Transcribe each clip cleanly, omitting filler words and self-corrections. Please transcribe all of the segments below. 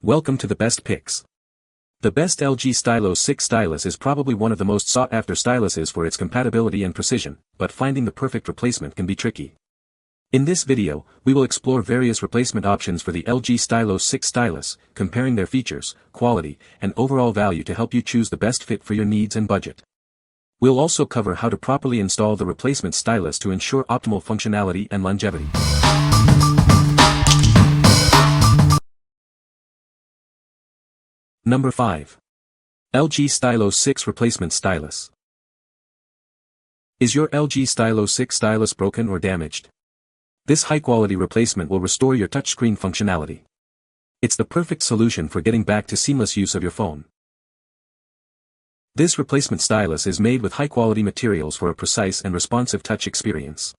Welcome to the best picks. The best LG Stylo 6 stylus is probably one of the most sought-after styluses for its compatibility and precision, but finding the perfect replacement can be tricky. In this video, we will explore various replacement options for the LG Stylo 6 stylus, comparing their features, quality, and overall value to help you choose the best fit for your needs and budget. We'll also cover how to properly install the replacement stylus to ensure optimal functionality and longevity. Number 5. LG Stylo 6 Replacement Stylus. Is your LG Stylo 6 stylus broken or damaged? This high-quality replacement will restore your touchscreen functionality. It's the perfect solution for getting back to seamless use of your phone. This replacement stylus is made with high-quality materials for a precise and responsive touch experience.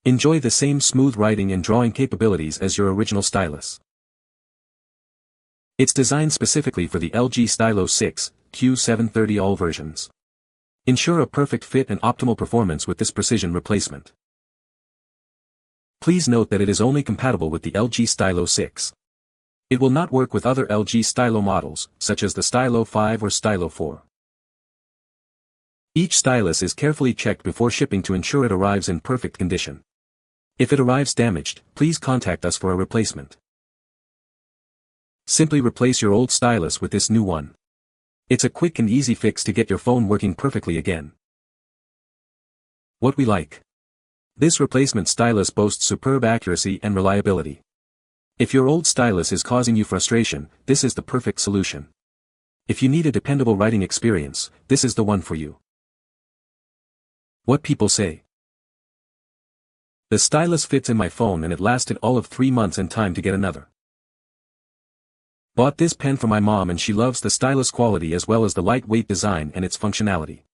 Enjoy the same smooth writing and drawing capabilities as your original stylus. It's designed specifically for the LG Stylo 6, Q730 all versions. Ensure a perfect fit and optimal performance with this precision replacement. Please note that it is only compatible with the LG Stylo 6. It will not work with other LG Stylo models, such as the Stylo 5 or Stylo 4. Each stylus is carefully checked before shipping to ensure it arrives in perfect condition. If it arrives damaged, please contact us for a replacement. Simply replace your old stylus with this new one. It's a quick and easy fix to get your phone working perfectly again. What we like. This replacement stylus boasts superb accuracy and reliability. If your old stylus is causing you frustration, this is the perfect solution. If you need a dependable writing experience, this is the one for you. What people say. The stylus fits in my phone and it lasted all of 3 months and time to get another. Bought this pen for my mom and she loves the stylus quality as well as the lightweight design and its functionality.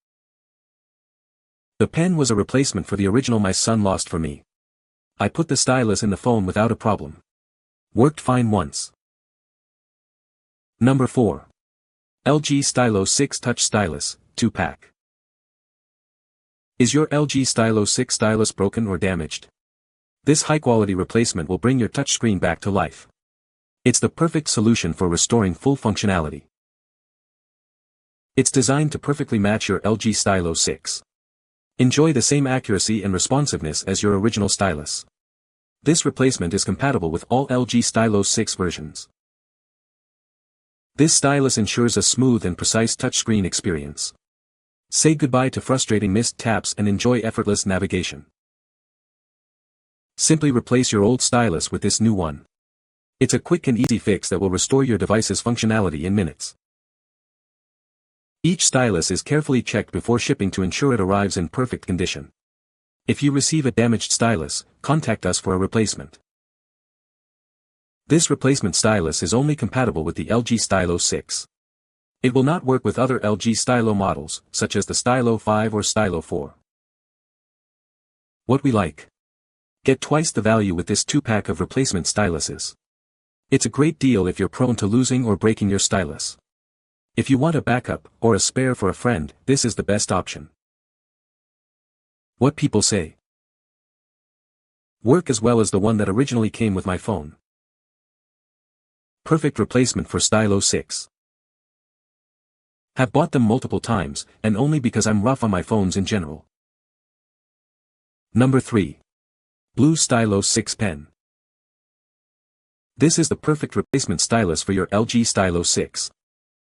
The pen was a replacement for the original my son lost for me. I put the stylus in the phone without a problem. Worked fine once. Number 4. LG Stylo 6 Touch Stylus, 2-pack. Is your LG Stylo 6 stylus broken or damaged? This high-quality replacement will bring your touchscreen back to life. It's the perfect solution for restoring full functionality. It's designed to perfectly match your LG Stylo 6. Enjoy the same accuracy and responsiveness as your original stylus. This replacement is compatible with all LG Stylo 6 versions. This stylus ensures a smooth and precise touchscreen experience. Say goodbye to frustrating missed taps and enjoy effortless navigation. Simply replace your old stylus with this new one. It's a quick and easy fix that will restore your device's functionality in minutes. Each stylus is carefully checked before shipping to ensure it arrives in perfect condition. If you receive a damaged stylus, contact us for a replacement. This replacement stylus is only compatible with the LG Stylo 6. It will not work with other LG Stylo models, such as the Stylo 5 or Stylo 4. What we like. Get twice the value with this 2-pack of replacement styluses. It's a great deal if you're prone to losing or breaking your stylus. If you want a backup, or a spare for a friend, this is the best option. What people say. Work as well as the one that originally came with my phone. Perfect replacement for Stylo 6. Have bought them multiple times, and only because I'm rough on my phones in general. Number 3. Blue Stylo 6 Pen. This is the perfect replacement stylus for your LG Stylo 6.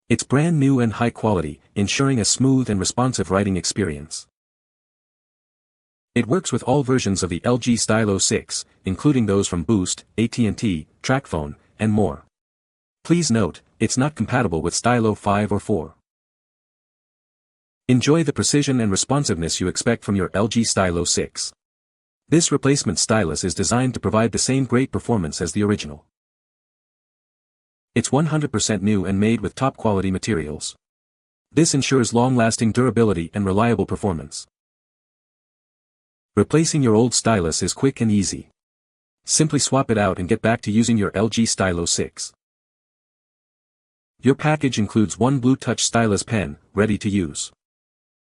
It's brand new and high quality, ensuring a smooth and responsive writing experience. It works with all versions of the LG Stylo 6, including those from Boost, AT&T, TracFone, and more. Please note, it's not compatible with Stylo 5 or 4. Enjoy the precision and responsiveness you expect from your LG Stylo 6. This replacement stylus is designed to provide the same great performance as the original. It's 100% new and made with top-quality materials. This ensures long-lasting durability and reliable performance. Replacing your old stylus is quick and easy. Simply swap it out and get back to using your LG Stylo 6. Your package includes one blue touch stylus pen, ready to use.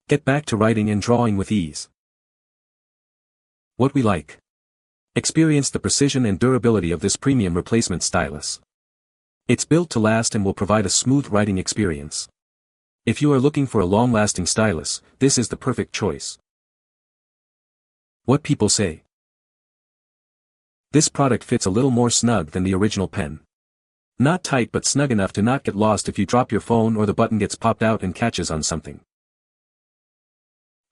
Get back to writing and drawing with ease. What we like. Experience the precision and durability of this premium replacement stylus. It's built to last and will provide a smooth writing experience. If you are looking for a long-lasting stylus, this is the perfect choice. What people say. This product fits a little more snug than the original pen. Not tight but snug enough to not get lost if you drop your phone or the button gets popped out and catches on something.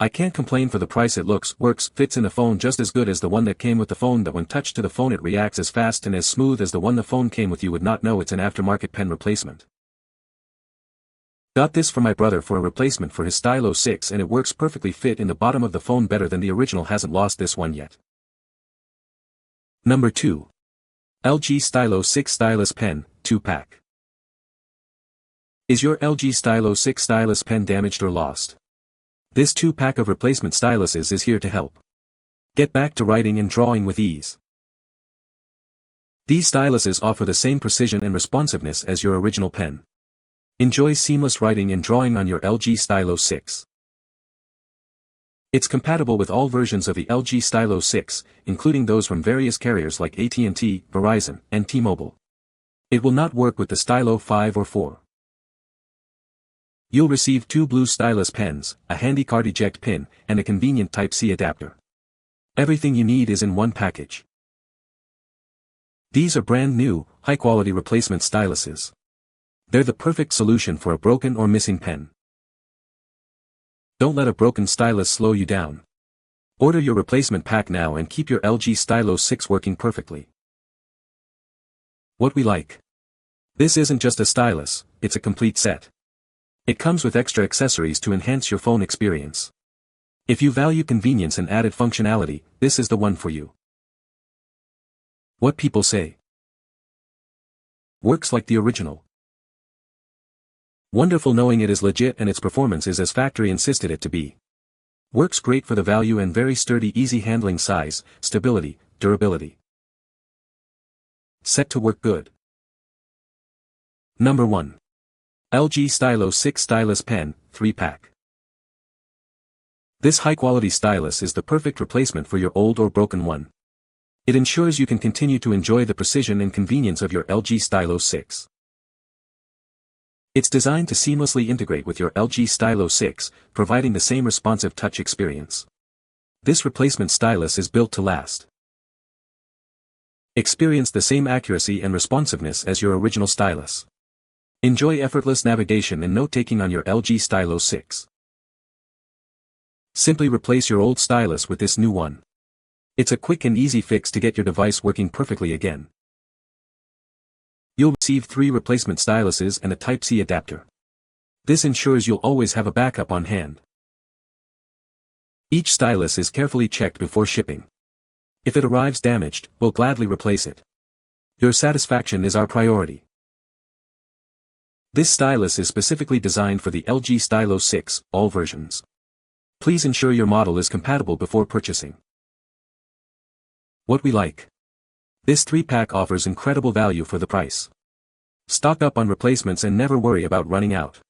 I can't complain for the price. It works, fits in a phone just as good as the one that came with the phone, that when touched to the phone it reacts as fast and as smooth as the one the phone came with. You would not know it's an aftermarket pen replacement. Got this for my brother for a replacement for his Stylo 6 and it works perfectly, fit in the bottom of the phone better than the original. Hasn't lost this one yet. Number 2. LG Stylo 6 Stylus Pen, 2-pack. Is your LG Stylo 6 Stylus Pen damaged or lost? This 2-pack of replacement styluses is here to help. Get back to writing and drawing with ease. These styluses offer the same precision and responsiveness as your original pen. Enjoy seamless writing and drawing on your LG Stylo 6. It's compatible with all versions of the LG Stylo 6, including those from various carriers like AT&T, Verizon, and T-Mobile. It will not work with the Stylo 5 or 4. You'll receive 2 blue stylus pens, a handy card eject pin, and a convenient Type-C adapter. Everything you need is in one package. These are brand new, high-quality replacement styluses. They're the perfect solution for a broken or missing pen. Don't let a broken stylus slow you down. Order your replacement pack now and keep your LG Stylo 6 working perfectly. What we like. This isn't just a stylus, it's a complete set. It comes with extra accessories to enhance your phone experience. If you value convenience and added functionality, this is the one for you. What people say. Works like the original. Wonderful, knowing it is legit and its performance is as factory insisted it to be. Works great for the value and very sturdy, easy handling, size, stability, durability. Set to work good. Number 1. LG Stylo 6 Stylus Pen, 3-pack. This high-quality stylus is the perfect replacement for your old or broken one. It ensures you can continue to enjoy the precision and convenience of your LG Stylo 6. It's designed to seamlessly integrate with your LG Stylo 6, providing the same responsive touch experience. This replacement stylus is built to last. Experience the same accuracy and responsiveness as your original stylus. Enjoy effortless navigation and note-taking on your LG Stylo 6. Simply replace your old stylus with this new one. It's a quick and easy fix to get your device working perfectly again. You'll receive 3 replacement styluses and a Type-C adapter. This ensures you'll always have a backup on hand. Each stylus is carefully checked before shipping. If it arrives damaged, we'll gladly replace it. Your satisfaction is our priority. This stylus is specifically designed for the LG Stylo 6, all versions. Please ensure your model is compatible before purchasing. What we like. This 3-pack offers incredible value for the price. Stock up on replacements and never worry about running out.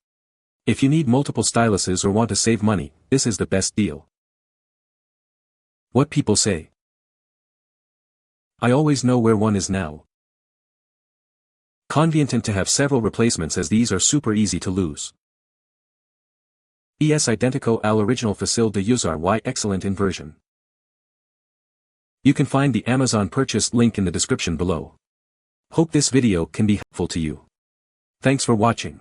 If you need multiple styluses or want to save money, this is the best deal. What people say. I always know where one is now. Convenient to have several replacements, as these are super easy to lose. Es idéntico al original, fácil de usar y excellent in version. You can find the Amazon purchase link in the description below. Hope this video can be helpful to you. Thanks for watching.